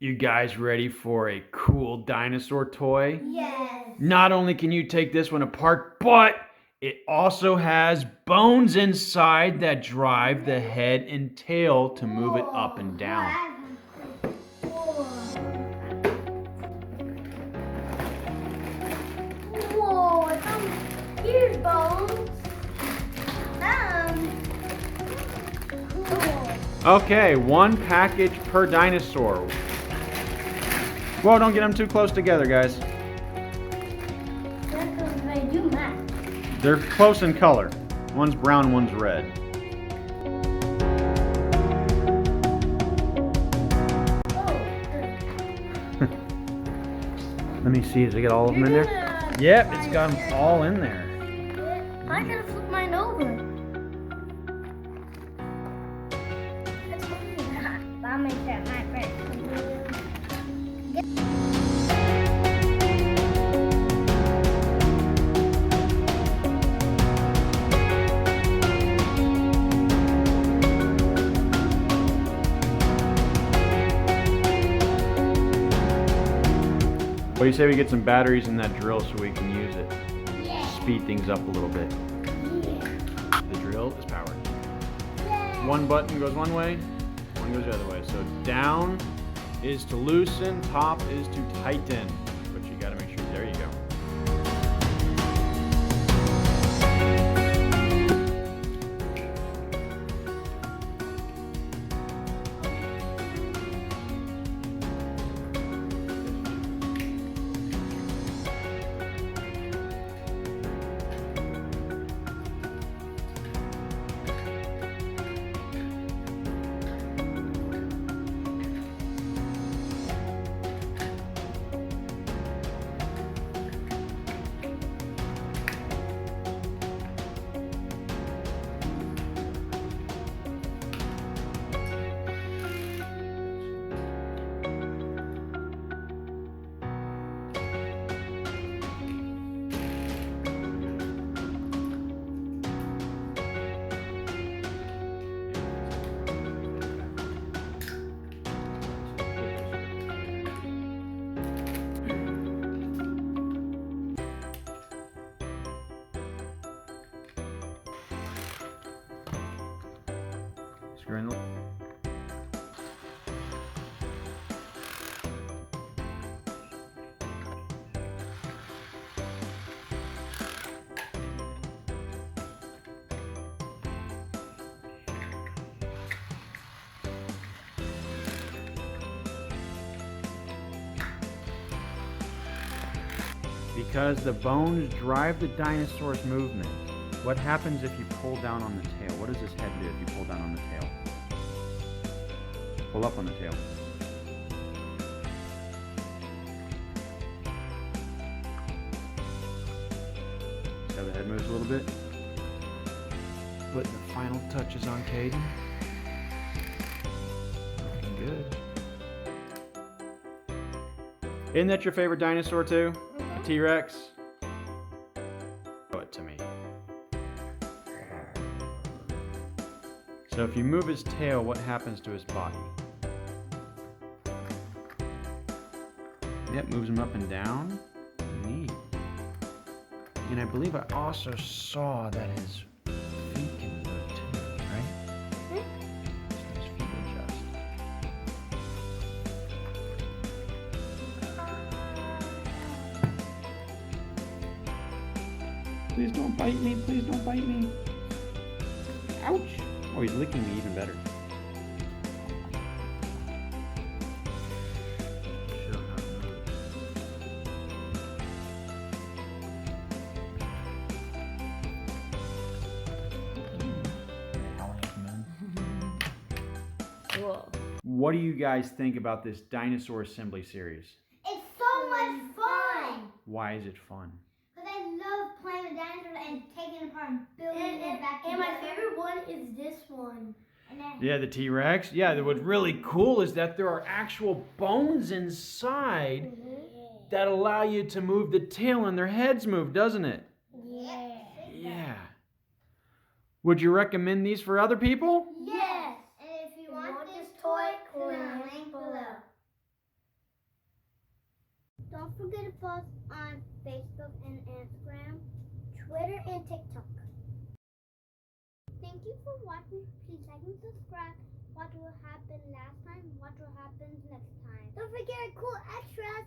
You guys ready for a cool dinosaur toy? Yes. Not only can you take this one apart, but it also has bones inside that drive the head and tail to move it up and down. Whoa, here's bones. Cool. Okay, one package per dinosaur. Whoa, don't get them too close together, guys. They do match. They're close in color. One's brown, one's red. Let me see, does it get all of them in there? Yep, it's got them all in there. I gotta flip mine over. I'll make that my friend. What do you say we get some batteries in that drill so we can use it? Yeah. Speed things up a little bit. Yeah. The drill is powered. Yeah. One button goes one way, one goes the other way. So down is to loosen, top is to tighten. But you gotta make sure, there you go. Screw in the... Because the bones drive the dinosaur's movement. What happens if you pull down on the tail? What does this head do if you pull down on the tail? Pull up on the tail. See how the head moves a little bit? Putting the final touches on Caden. Looking good. Isn't that your favorite dinosaur too? The T-Rex? Show it to me. So if you move his tail, what happens to his body? Yep, moves him up and down. Neat. And I believe I also saw that his feet can move too, right? So his feet adjust. Please don't bite me, please don't bite me. Ouch! Oh, he's licking me even better. Show how it moves. Cool. What do you guys think about this Dinosaur Assembly Series? It's so much fun. Why is it fun? Because I love playing with dinosaurs and taking it apart and building it back together. And my favorite one is this one. Yeah, the T-Rex. Yeah, what's really cool is that there are actual bones inside that allow you to move the tail and their heads move, doesn't it? Yeah. Yeah. Would you recommend these for other people? Yes. And if you want this toy, click on the link below. Don't forget to follow us on Facebook and Instagram, Twitter, and TikTok. Thank you for watching. Please like and subscribe. Watch what happened last time. Watch what happens next time. Don't forget cool extras.